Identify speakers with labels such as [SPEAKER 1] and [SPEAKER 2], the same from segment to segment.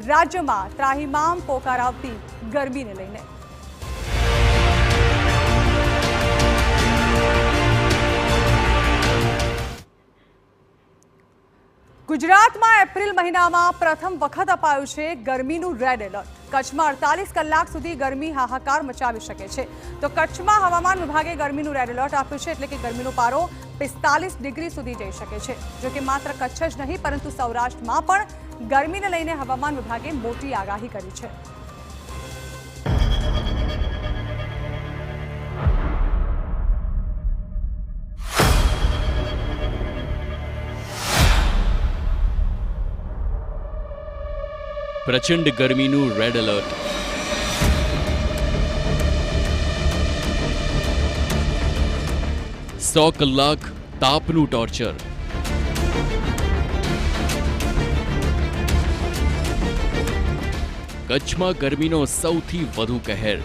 [SPEAKER 1] રાજ્યમાં ત્રાહિમામ પોકારાવતી ગરમીને લઈને। ગુજરાતમાં એપ્રિલ મહિનામાં પ્રથમ વખત અપાયું છે ગરમીનું રેડ એલર્ટ। કચ્છમાં 48 કલાક સુધી ગરમી હાહાકાર મચાવી શકે છે। તો કચ્છમાં હવામાન વિભાગે ગરમીનું રેડ એલર્ટ આપ્યું છે, એટલે કે ગરમીનો પારો 45 ડિગ્રી સુધી જઈ શકે છે। જો કે માત્ર કચ્છ જ નહીં પરંતુ સૌરાષ્ટ્રમાં પણ ગરમીને લઈને હવામાન વિભાગે મોટી આગાહી કરી છે।
[SPEAKER 2] પ્રચંડ ગરમીનું રેડ એલર્ટ। સો કલાક તાપનું ટોર્ચર। કચ્છમાં ગરમીનો સૌથી વધુ કહેર।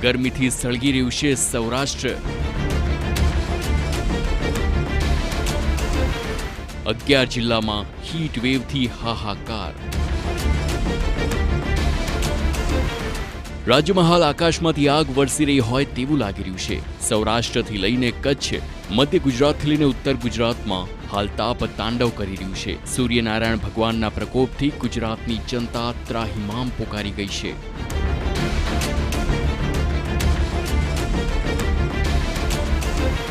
[SPEAKER 2] ગરમીથી સળગી રહ્યું છે સૌરાષ્ટ્ર। 11 જિલ્લામાં હીટ વેવથી હાહાકાર। રાજ્યમાં હાલ આકાશમાંથી આગ વરસી રહી હોય તેવું લાગી રહ્યું છે। સૌરાષ્ટ્રથી લઈને કચ્છ, મધ્ય ગુજરાતથી લઈને ઉત્તર ગુજરાતમાં હાલ તાપ તાંડવ કરી રહ્યું છે। સૂર્યનારાયણ ભગવાનના પ્રકોપથી ગુજરાતની જનતા ત્રાહિમામ પોકારી ગઈ છે।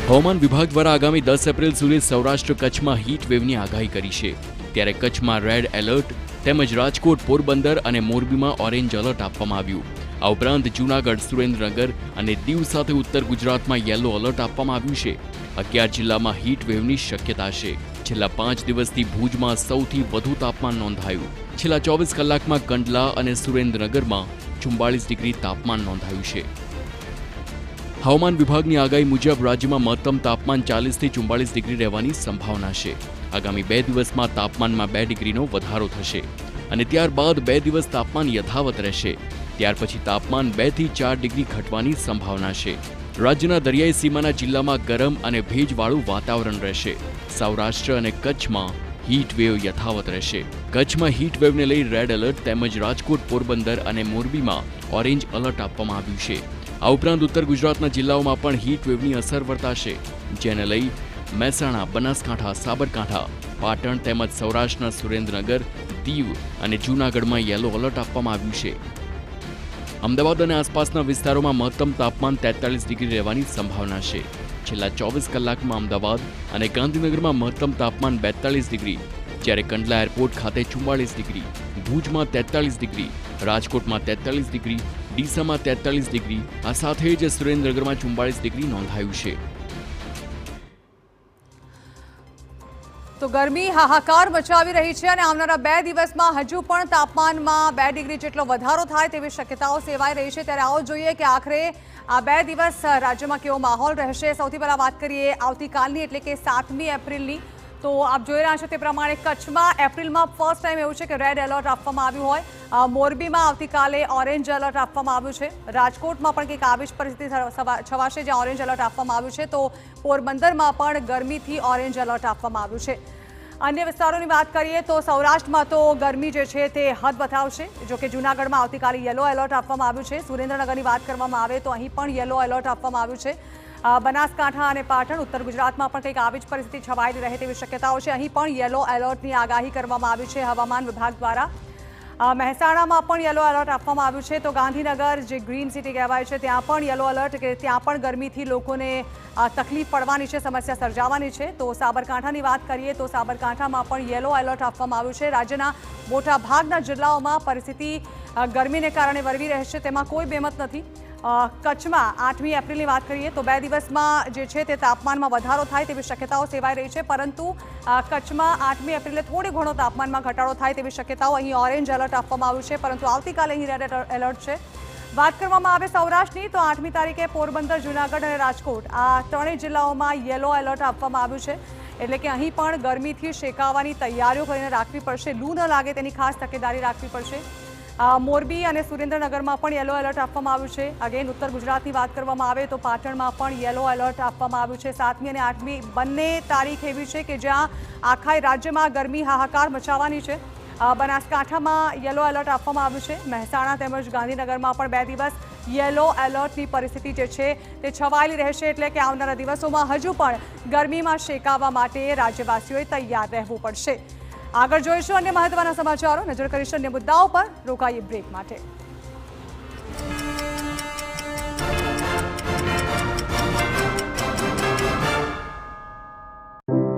[SPEAKER 2] હવામાન વિભાગ દ્વારા આગામી 10 એપ્રિલ સુધી સૌરાષ્ટ્ર કચ્છમાં હીટ વેવની આગાહી કરી છે। ત્યારે કચ્છમાં રેડ એલર્ટ તેમજ રાજકોટ, પોરબંદર અને મોરબીમાં ઓરેન્જ એલર્ટ આપવામાં આવ્યું। આ ઉપરાંત જૂનાગઢ, સુરેન્દ્રનગર અને દીવ સાથે ઉત્તર ગુજરાતમાં યેલો એલર્ટ આપવામાં આવ્યું છે। 11 જિલ્લામાં હીટ વેવની શક્યતા છે। છેલ્લા 5 દિવસથી ભુજમાં સૌથી વધુ તાપમાન નોંધાયું। છેલ્લા 24 કલાકમાં કંડલા અને સુરેન્દ્રનગરમાં 44 ડિગ્રી તાપમાન નોંધાયું છે। હવામાન વિભાગની આગાહી મુજબ રાજ્યમાં મહત્તમ તાપમાન 40 થી 44 ડિગ્રી રહેવાની સંભાવના છે। આગામી 2 દિવસમાં તાપમાનમાં 2 ડિગ્રીનો વધારો થશે અને ત્યારબાદ 2 દિવસ તાપમાન યથાવત રહેશે। ત્યાર પછી તાપમાન 2 થી 4 ડિગ્રી ઘટવાની સંભાવના છે। રાજ્યના દરિયાઈ સીમાના જિલ્લામાં ગરમ અને ભેજવાળું વાતાવરણ રહેશે। સૌરાષ્ટ્ર અને કચ્છમાં હીટ વેવ યથાવત રહેશે। કચ્છમાં હીટ વેવને લઈ રેડ એલર્ટ તેમજ રાજકોટ, પોરબંદર અને મોરબીમાં ઓરેન્જ એલર્ટ આપવામાં આવ્યું છે। આ ઉપરાંત ઉત્તર ગુજરાતના જિલ્લાઓમાં પણ હીટ વેવની અસર વર્તાશે, જેને લઈ મહેસાણા, બનાસકાંઠા, સાબરકાંઠા, પાટણ તેમજ સૌરાષ્ટ્રના સુરેન્દ્રનગર, દીવ અને જૂનાગઢમાં યેલો એલર્ટ આપવામાં આવ્યું છે। અમદાવાદ અને આસપાસના વિસ્તારોમાં મહત્તમ તાપમાન 43 ડિગ્રી રહેવાની સંભાવના છે। છેલ્લા 24 કલાકમાં અમદાવાદ અને ગાંધીનગરમાં મહત્તમ તાપમાન 42 ડિગ્રી, જ્યારે કંડલા એરપોર્ટ ખાતે 44 ડિગ્રી, ભુજમાં 43 ડિગ્રી, રાજકોટમાં 43 ડિગ્રી, ડીસામાં 43 ડિગ્રી, આ સાથે જ સુરેન્દ્રનગરમાં 44 ડિગ્રી નોંધાયું છે।
[SPEAKER 1] તો ગરમી હાહાકાર મચાવી રહી છે અને આવનારા 2 દિવસમાં હજુ પણ તાપમાનમાં 2 ડિગ્રી જેટલો વધારો થાય તેવી શક્યતાઓ સેવાઈ રહી છે। ત્યારે આવો જોઈએ કે આખરે આ 2 દિવસ રાજ્યમાં કેવો માહોલ રહેશે। સૌથી પહેલા વાત કરીએ આવતીકાલની, એટલે કે 7મી એપ્રિલની। તો આપ જોઈ રહ્યા છો તે પ્રમાણે કચ્છમાં એપ્રિલમાં ફર્સ્ટ ટાઈમ એવું છે કે રેડ એલર્ટ આપવામાં આવ્યું હોય। મોરબીમાં આવતીકાલે ઓરેન્જ એલર્ટ આપવામાં આવ્યું છે। રાજકોટમાં પણ કંઈક આવી જ પરિસ્થિતિ છવાશે જ્યાં ઓરેન્જ એલર્ટ આપવામાં આવ્યું છે। તો પોરબંદરમાં પણ ગરમીથી ઓરેન્જ એલર્ટ આપવામાં આવ્યું છે। અન્ય વિસ્તારોની વાત કરીએ તો સૌરાષ્ટ્રમાં તો ગરમી જે છે તે હદ બતાવશે। જો કે જૂનાગઢમાં આવતીકાલે યેલો એલર્ટ આપવામાં આવ્યું છે। સુરેન્દ્રનગરની વાત કરવામાં આવે તો અહીં પણ યેલો એલર્ટ આપવામાં આવ્યું છે। બનાસકાંઠા અને પાટણ, ઉત્તર ગુજરાતમાં પણ કંઈક આવી જ પરિસ્થિતિ છવાયેલી રહે તેવી શક્યતાઓ છે। અહીં પણ યેલો એલર્ટની આગાહી કરવામાં આવી છે હવામાન વિભાગ દ્વારા। મહેસાણામાં પણ યેલો એલર્ટ આપવામાં આવ્યું છે। તો ગાંધીનગર જે ગ્રીન સિટી કહેવાય છે ત્યાં પણ યેલો એલર્ટ, કે ત્યાં પણ ગરમીથી લોકોને તકલીફ પડવાની છે, સમસ્યા સર્જાવાની છે। તો સાબરકાંઠાની વાત કરીએ તો સાબરકાંઠામાં પણ યેલો એલર્ટ આપવામાં આવ્યું છે। રાજ્યના મોટા ભાગના જિલ્લાઓમાં પરિસ્થિતિ ગરમીને કારણે વરવી રહેશે, તેમાં કોઈ બેમત નથી। કચ્છમાં 8મી એપ્રિલની વાત કરીએ તો 2 દિવસમાં જે છે તે તાપમાનમાં વધારો થાય તેવી શક્યતાઓ સેવાઈ રહી છે, પરંતુ કચ્છમાં 8મી એપ્રિલે થોડી ઘણો તાપમાનમાં ઘટાડો થાય તેવી શક્યતાઓ। અહીં ઓરેન્જ એલર્ટ આપવામાં આવ્યું છે, પરંતુ આવતીકાલે અહીં રેડ એલર્ટ છે। વાત કરવામાં આવે સૌરાષ્ટ્રની તો 8મી તારીખે પોરબંદર, જૂનાગઢ અને રાજકોટ આ ત્રણેય જિલ્લાઓમાં યેલો એલર્ટ આપવામાં આવ્યું છે। એટલે કે અહીં પણ ગરમીથી શેકાવાની તૈયારીઓ કરીને રાખવી પડશે, લૂ ન લાગે તેની ખાસ તકેદારી રાખવી પડશે। મોરબી અને સુરેન્દ્રનગરમાં પણ યલો એલર્ટ આપવામાં આવ્યું છે. અગેન ઉત્તર ગુજરાતની વાત કરવામાં આવે તો પાટણમાં પણ યલો એલર્ટ આપવામાં આવ્યું છે. 7મી અને 8મી બંને તારીખ એવી છે કે જ્યાં આખા રાજ્યમાં ગરમી હાહાકાર મચાવવાની છે. બનાસકાંઠામાં યલો એલર્ટ આપવામાં આવ્યું છે. મહેસાણા તેમજ ગાંધીનગરમાં પણ 2 દિવસ યલો એલર્ટની પરિસ્થિતિ જે છે તે છવાયેલી રહેશે. એટલે કે આવનારા દિવસોમાં હજુ પણ ગરમીમાં શેકાવા માટે રાજ્યવાસીઓએ તૈયાર રહેવું પડશે. આગળ જોઈશું અન્ય મહત્વના સમાચારો. નજર કરીશું અન્ય મુદ્દાઓ પર. રોકાઈએ બ્રેક માટે.